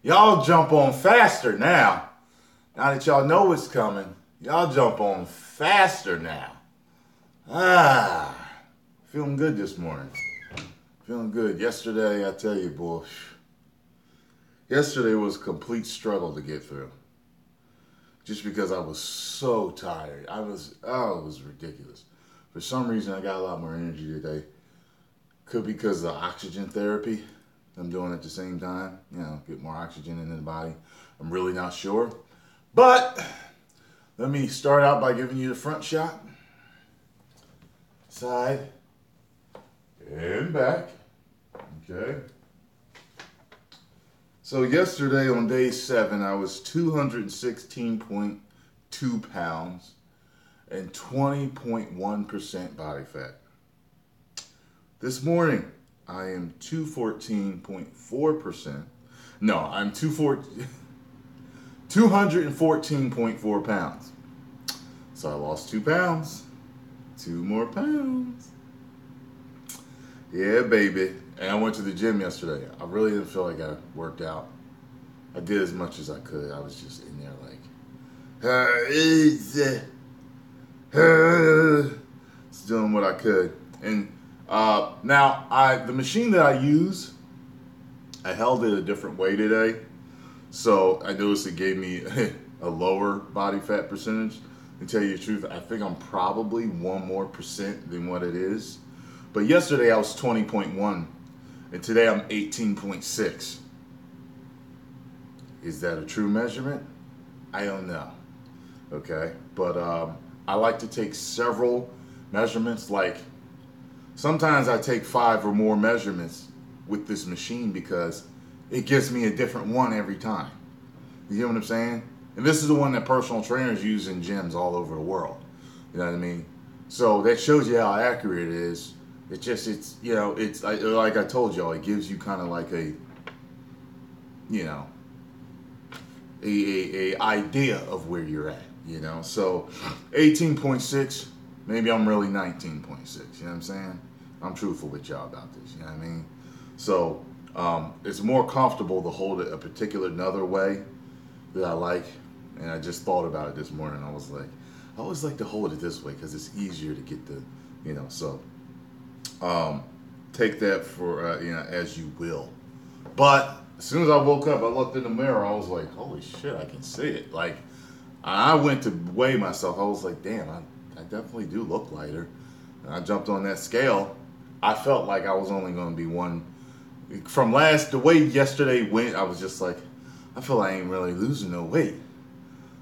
Y'all jump on faster now. Now that y'all know what's coming, y'all jump on faster now. Feeling good this morning. Feeling good. Yesterday, I tell you, boy, yesterday was a complete struggle to get through. Just because I was so tired. It was ridiculous. For some reason, I got a lot more energy today. Could be because of the oxygen therapy I'm doing at the same time. Get more oxygen into the body. I'm really not sure. But let me start out by giving you the front shot. Side and back. Okay. So yesterday on day 7, I was 216.2 pounds and 20.1% body fat. This morning, I am 214.4%. No, I'm 214.4 pounds. So I lost 2 pounds. 2 more pounds. Yeah, baby. And I went to the gym yesterday. I really didn't feel like I worked out. I did as much as I could. I was just in there like, just doing what I could. And now, the machine that I use, I held it a different way today. So I noticed it gave me a lower body fat percentage. To tell you the truth, I think I'm probably 1% more than what it is. But yesterday I was 20.1, and today I'm 18.6. Is that a true measurement? I don't know. Okay, but I like to take several measurements. Like sometimes I take 5 or more measurements with this machine because it gives me a different one every time. You know what I'm saying? And this is the one that personal trainers use in gyms all over the world. You know what I mean? So that shows you how accurate it is. It's like I told y'all, it gives you kind of like a idea of where you're at, So 18.6, maybe I'm really 19.6, you know what I'm saying? I'm truthful with y'all about this, you know what I mean? So it's more comfortable to hold it a particular another way that I like. And I just thought about it this morning. I was like, I always like to hold it this way because it's easier to get the, so take that for, as you will. But as soon as I woke up, I looked in the mirror. I was like, holy shit, I can see it. Like, I went to weigh myself. I was like, damn, I definitely do look lighter. And I jumped on that scale. I felt like I was only going to be one. From the way yesterday went, I was just like, I feel like I ain't really losing no weight.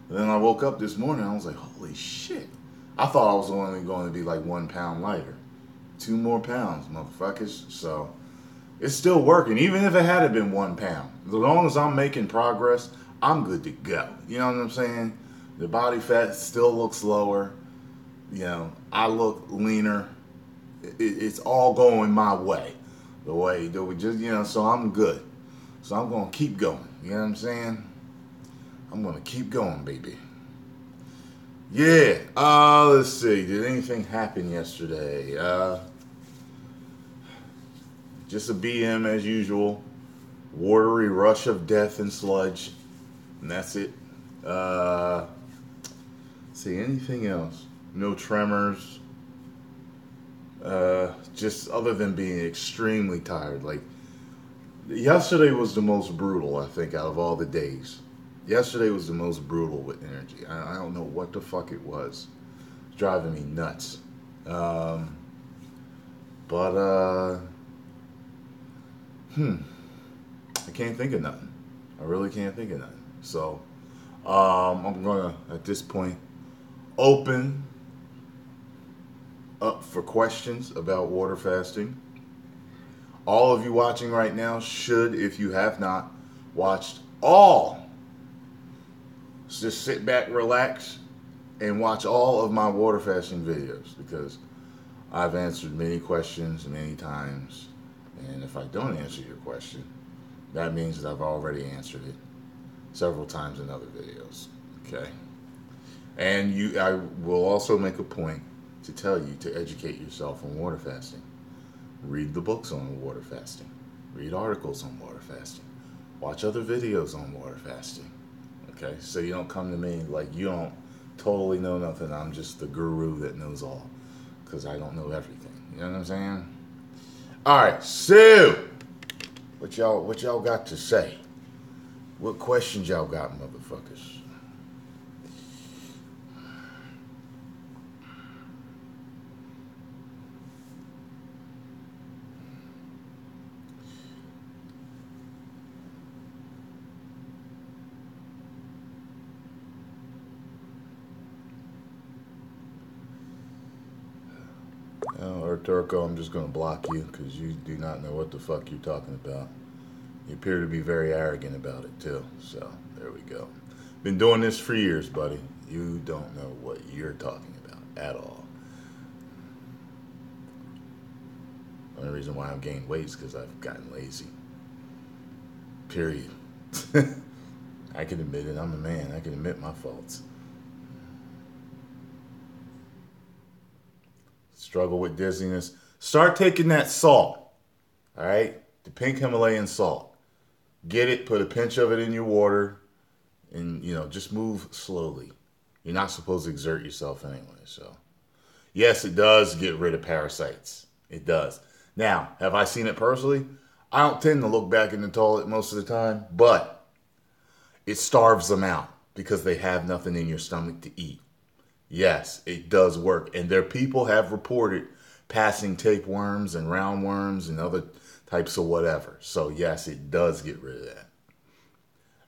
And then I woke up this morning, I was like, holy shit. I thought I was only going to be like 1 pound lighter. 2 more pounds, motherfuckers. So it's still working, even if it had been 1 pound. As long as I'm making progress, I'm good to go. You know what I'm saying? The body fat still looks lower. I look leaner. It's all going my way. The way that we just, so I'm good. So I'm going to keep going. You know what I'm saying? I'm going to keep going, baby. Yeah. Let's see. Did anything happen yesterday? Just a BM as usual. Watery rush of death and sludge. And that's it. See, anything else? No tremors. Just other than being extremely tired. Like, yesterday was the most brutal, I think, out of all the days. Yesterday was the most brutal with energy. I don't know what the fuck it was. It's driving me nuts. I can't think of nothing. I really can't think of nothing. So, I'm gonna, at this point, open up for questions about water fasting. All of you watching right now should, if you have not watched all, just sit back, relax, and watch all of my water fasting videos because I've answered many questions many times. And if I don't answer your question, that means that I've already answered it several times in other videos. Okay? And I will also make a point to tell you to educate yourself on water fasting. Read the books on water fasting. Read articles on water fasting. watch other videos on water fasting. Okay, so you don't come to me like you don't totally know nothing. I'm just the guru that knows all, because I don't know everything. You know what I'm saying? All right, so what y'all got to say? What questions y'all got, motherfuckers? Or Turco, I'm just going to block you because you do not know what the fuck you're talking about. You appear to be very arrogant about it too. So there we go. Been doing this for years, buddy. You don't know what you're talking about at all. The only reason why I've gained weight is because I've gotten lazy. Period. I can admit it. I'm a man. I can admit my faults. Struggle with dizziness. Start taking that salt. All right? The pink Himalayan salt. Get it, put a pinch of it in your water, and, just move slowly. You're not supposed to exert yourself anyway, so. Yes, it does get rid of parasites. It does. Now, have I seen it personally? I don't tend to look back in the toilet most of the time, but it starves them out because they have nothing in your stomach to eat. Yes, it does work. And people have reported passing tapeworms and roundworms and other types of whatever. So, yes, it does get rid of that.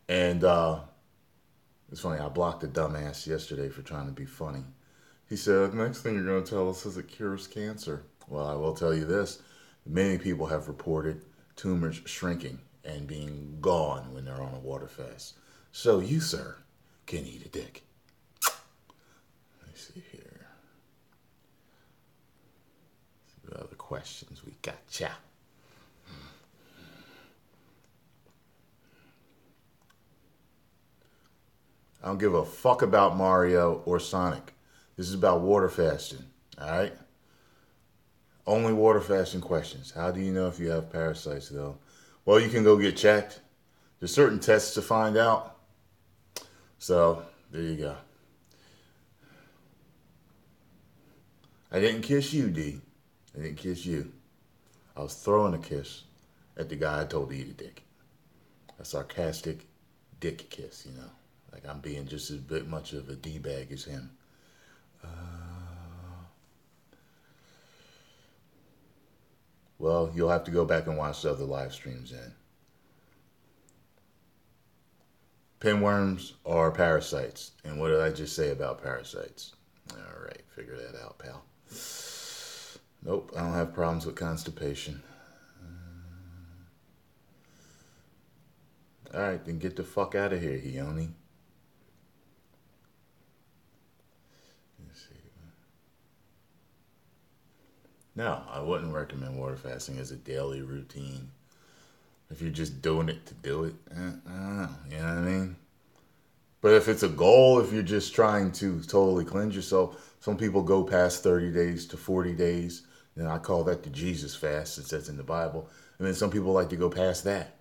And it's funny, I blocked a dumbass yesterday for trying to be funny. He said, next thing you're going to tell us is it cures cancer. Well, I will tell you this. Many people have reported tumors shrinking and being gone when they're on a water fast. So you, sir, can eat a dick. See here. See what other questions we got. Yeah. I don't give a fuck about Mario or Sonic. This is about water fasting. All right? Only water fasting questions. How do you know if you have parasites, though? Well, you can go get checked. There's certain tests to find out. So, there you go. I didn't kiss you, D. I didn't kiss you. I was throwing a kiss at the guy I told to eat a dick. A sarcastic dick kiss, Like I'm being just as bit much of a D-bag as him. Well, you'll have to go back and watch the other live streams then. Pinworms are parasites. And what did I just say about parasites? All right, figure that out, pal. Nope, I don't have problems with constipation. All right, then get the fuck out of here, Heoni. Let's see. No, I wouldn't recommend water fasting as a daily routine. If you're just doing it to do it, I don't know, you know what I mean? But if it's a goal, if you're just trying to totally cleanse yourself, some people go past 30 days to 40 days. I call that the Jesus fast, since that's in the Bible. And then some people like to go past that.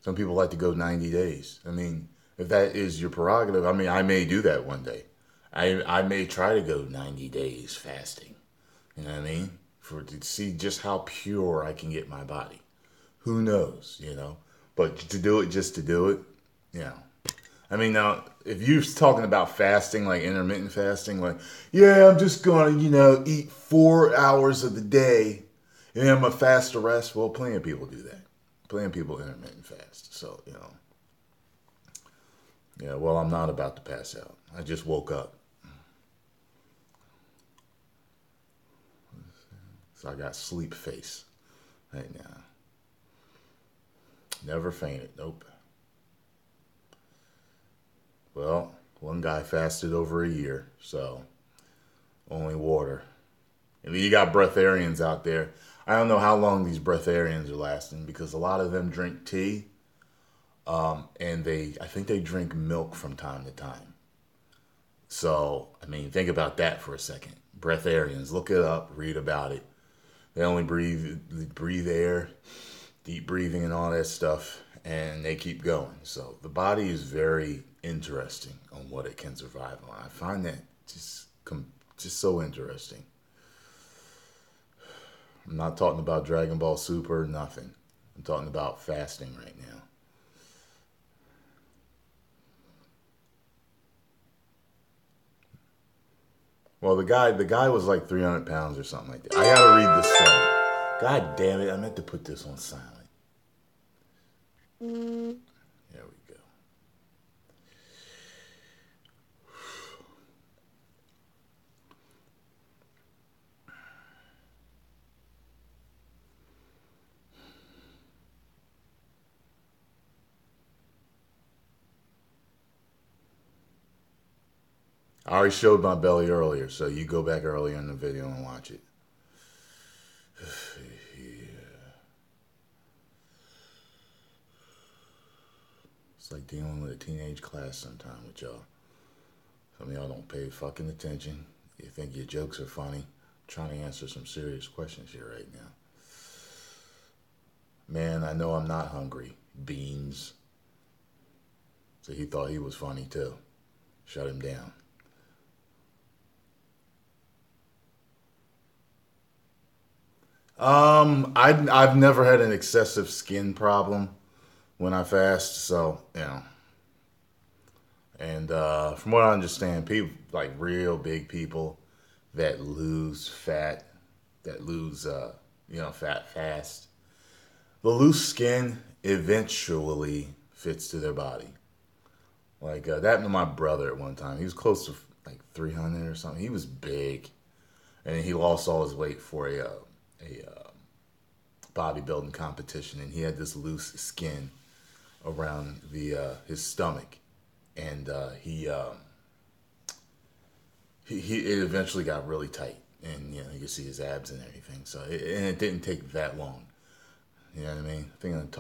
Some people like to go 90 days. I mean, if that is your prerogative, I may do that one day. I may try to go 90 days fasting. You know what I mean? To see just how pure I can get my body. Who knows, But to do it just to do it, now, if you're talking about fasting, like intermittent fasting, like, yeah, I'm just going to, eat 4 hours of the day and I'm going to fast the rest. Well, plenty of people do that. Plenty of people intermittent fast. So, yeah, well, I'm not about to pass out. I just woke up. So I got sleep face right now. Never fainted. Nope. Well, one guy fasted over a year, so only water. And then you got breatharians out there. I don't know how long these breatharians are lasting because a lot of them drink tea, and I think they drink milk from time to time. So, think about that for a second. Breatharians, look it up, read about it. They only breathe air, deep breathing and all that stuff. and they keep going. So the body is very interesting on what it can survive on. I find that just so interesting. I'm not talking about Dragon Ball Super, nothing. I'm talking about fasting right now. Well, the guy was like 300 pounds or something like that. I gotta read this study. God damn it, I meant to put this on silent. There we go. I already showed my belly earlier, so you go back earlier in the video and watch it. It's like dealing with a teenage class sometime with y'all. Some of y'all don't pay fucking attention. You think your jokes are funny. I'm trying to answer some serious questions here right now. Man, I know I'm not hungry. Beans. So he thought he was funny too. Shut him down. I've never had an excessive skin problem when I fast, so And from what I understand, people like real big people that lose fat, fat fast, the loose skin eventually fits to their body. Like that happened to my brother at one time. He was close to like 300 or something. He was big, and he lost all his weight for a bodybuilding competition, and he had this loose skin around his stomach, and it eventually got really tight, and you could see his abs and everything. So it didn't take that long. You know what I mean? I think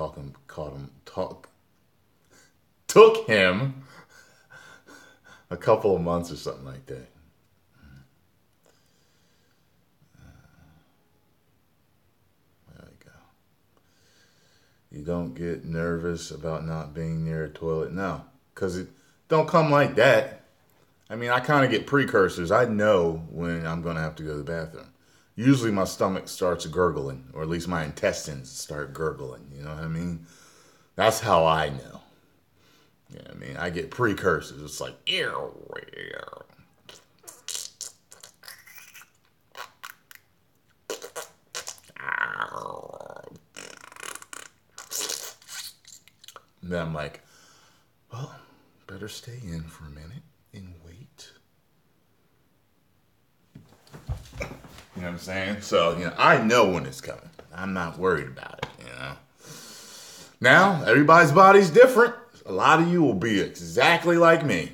took him a couple of months or something like that. There we go. You don't get nervous about not being near a toilet? No, because it don't come like that. I mean, I kind of get precursors. I know when I'm going to have to go to the bathroom. Usually my stomach starts gurgling, or at least my intestines start gurgling. You know what I mean? That's how I know. You know what I mean? I get precursors. It's like, ew. And then I'm like, well, better stay in for a minute and wait. You know what I'm saying? So, I know when it's coming. I'm not worried about it, Now, everybody's body's different. A lot of you will be exactly like me.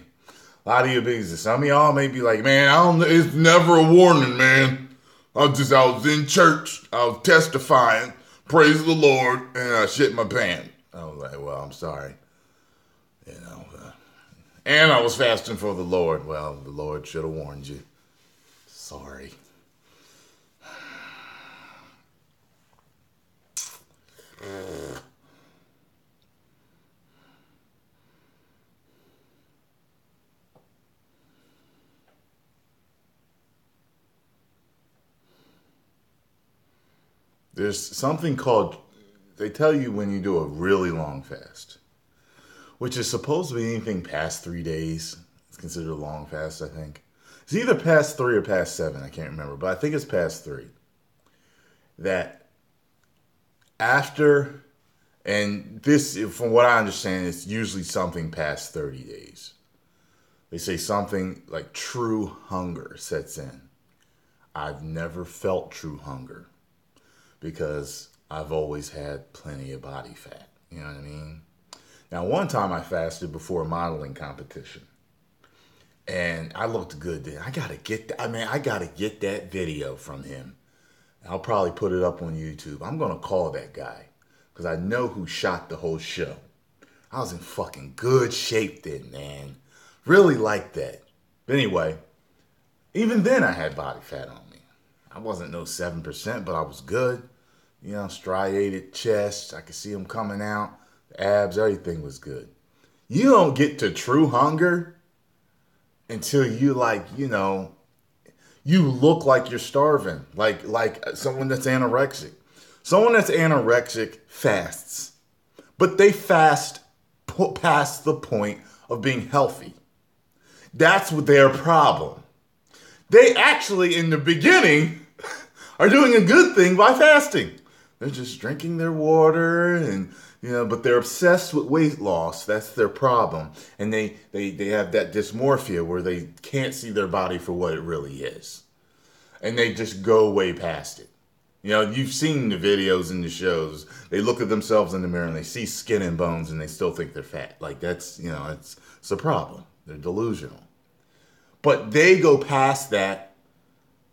A lot of you be, some of y'all may be like, man, it's never a warning, man. I was in church. I was testifying. Praise the Lord. And I shit my pants. I was like, well, I'm sorry. And I was fasting for the Lord. Well, the Lord should have warned you. Sorry. There's something called, they tell you when you do a really long fast, which is supposed to be anything past 3 days. It's considered a long fast, I think. It's either past 3 or past 7. I can't remember, but I think it's past 3. That after, and this, from what I understand, it's usually something past 30 days. They say something like true hunger sets in. I've never felt true hunger because I've always had plenty of body fat. You know what I mean? Now, one time I fasted before a modeling competition, and I looked good then. I gotta get that video from him. I'll probably put it up on YouTube. I'm gonna call that guy because I know who shot the whole show. I was in fucking good shape then, man. Really liked that. But anyway, even then I had body fat on me. I wasn't no 7%, but I was good. Striated chest. I could see them coming out. Abs, everything was good. You don't get to true hunger until you you look like you're starving, like someone that's anorexic. Someone that's anorexic fasts, but they fast past the point of being healthy. That's their problem. They actually, in the beginning, are doing a good thing by fasting. They're just drinking their water but they're obsessed with weight loss. That's their problem. And they have that dysmorphia where they can't see their body for what it really is. And they just go way past it. You've seen the videos and the shows. They look at themselves in the mirror and they see skin and bones and they still think they're fat. Like it's a problem. They're delusional. But they go past that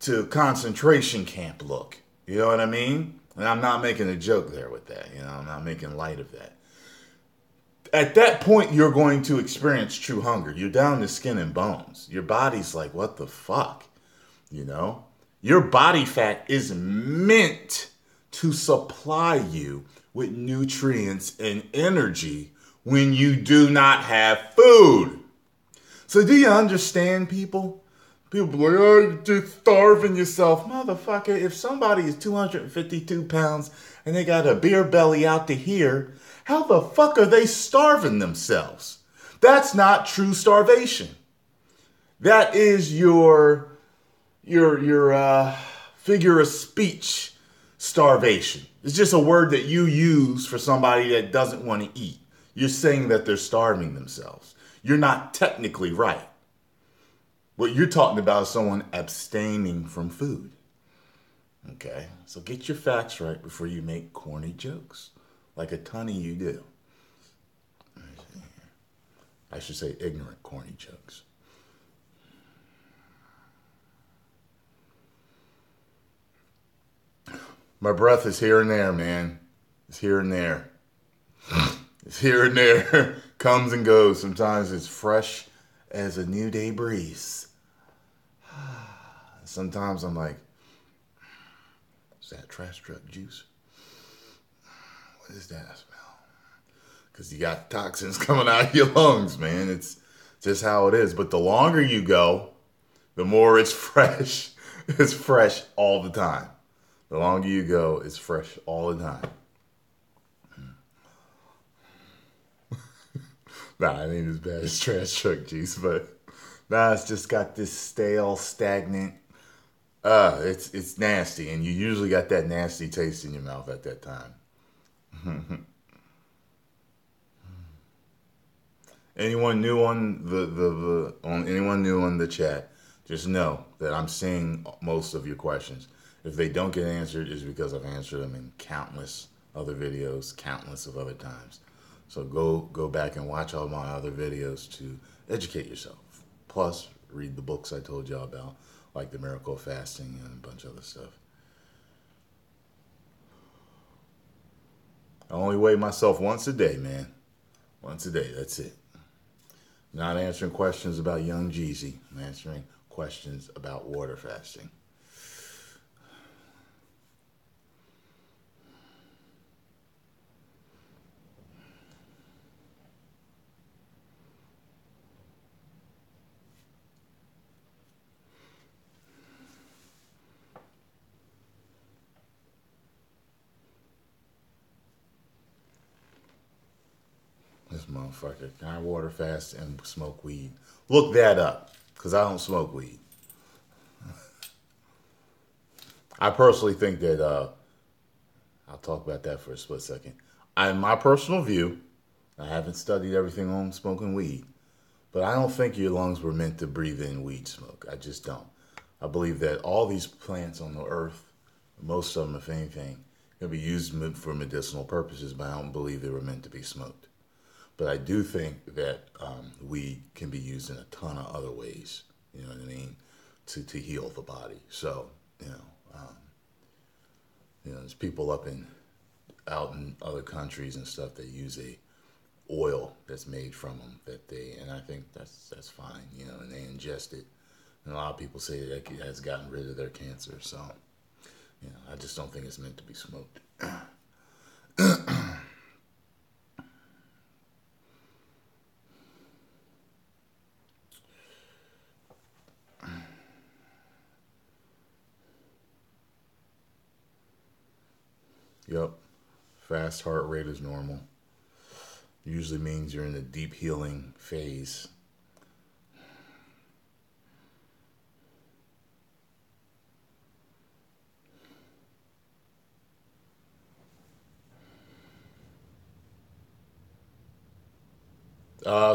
to concentration camp look. You know what I mean? And I'm not making a joke there with that. I'm not making light of that. At that point, you're going to experience true hunger. You're down to skin and bones. Your body's like, what the fuck? Your body fat is meant to supply you with nutrients and energy when you do not have food. So do you understand, people? People are like, oh, you're just starving yourself. Motherfucker, if somebody is 252 pounds and they got a beer belly out to here, how the fuck are they starving themselves? That's not true starvation. That is your figure of speech starvation. It's just a word that you use for somebody that doesn't want to eat. You're saying that they're starving themselves. You're not technically right. What you're talking about is someone abstaining from food. Okay? So get your facts right before you make corny jokes. Like a ton of you do. I should say ignorant, corny jokes. My breath is here and there, man. It's here and there. It's here and there. Comes and goes. Sometimes it's fresh as a new day breeze. Sometimes I'm like, is that trash truck juice? What is that smell? Because you got toxins coming out of your lungs, man. It's just how it is. But the longer you go, the more it's fresh. It's fresh all the time. The longer you go, it's fresh all the time. Nah, it ain't as bad as trash truck juice, but it's just got this stale, stagnant. It's nasty, and you usually got that nasty taste in your mouth at that time. Anyone new on anyone new on the chat, just know that I'm seeing most of your questions. If they don't get answered, it's because I've answered them in countless other videos, countless of other times. So go back and watch all my other videos to educate yourself. Plus, read the books I told y'all about, like The Miracle of Fasting and a bunch of other stuff. I only weigh myself once a day, man. Once a day, that's it. Not answering questions about Young Jeezy. I'm answering questions about water fasting. This motherfucker. Can I water fast and smoke weed? Look that up, because I don't smoke weed. I personally think that, I'll talk about that for a split second. In my personal view, I haven't studied everything on smoking weed, but I don't think your lungs were meant to breathe in weed smoke. I just don't. I believe that all these plants on the earth, most of them, if anything, can be used for medicinal purposes, but I don't believe they were meant to be smoked. But I do think that weed can be used in a ton of other ways, you know what I mean, to heal the body. So, there's people out in other countries and stuff that use a oil that's made from them and I think that's fine, and they ingest it. And a lot of people say that it has gotten rid of their cancer. So, I just don't think it's meant to be smoked. Yep. Fast heart rate is normal. Usually means you're in the deep healing phase.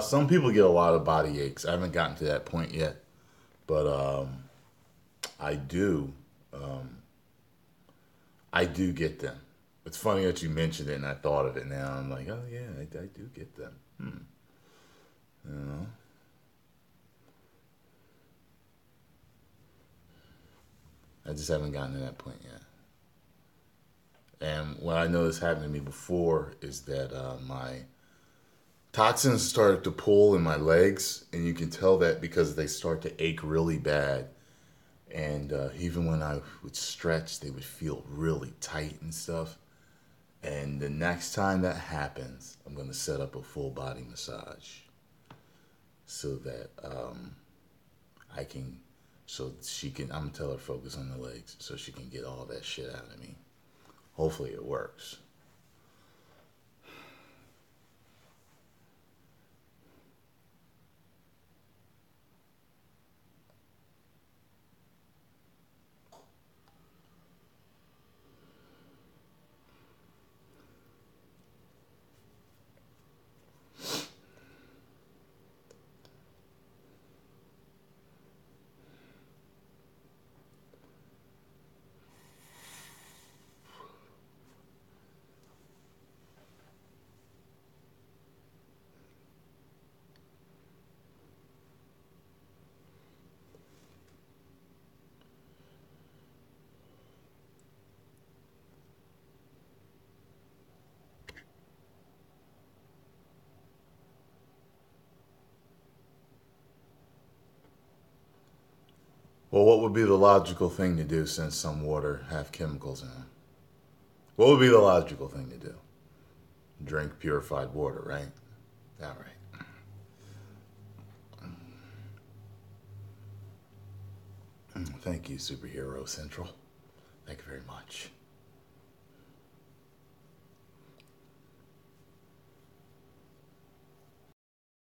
Some people get a lot of body aches. I haven't gotten to that point yet, but I do. Um, I do get them. It's funny that you mentioned it, and I thought of it now. I'm like, oh yeah, I do get them. You know, I just haven't gotten to that point yet. And what I noticed happened to me before is that my toxins started to pull in my legs, and you can tell that because they start to ache really bad. And even when I would stretch, they would feel really tight and stuff. And the next time that happens, I'm going to set up a full body massage so that I can, so she can, I'm going to tell her focus on the legs so she can get all that shit out of me. Hopefully it works. Well, what would be the logical thing to do since some water have chemicals in them? What would be the logical thing to do? Drink purified water, right? All right. Thank you, Superhero Central. Thank you very much.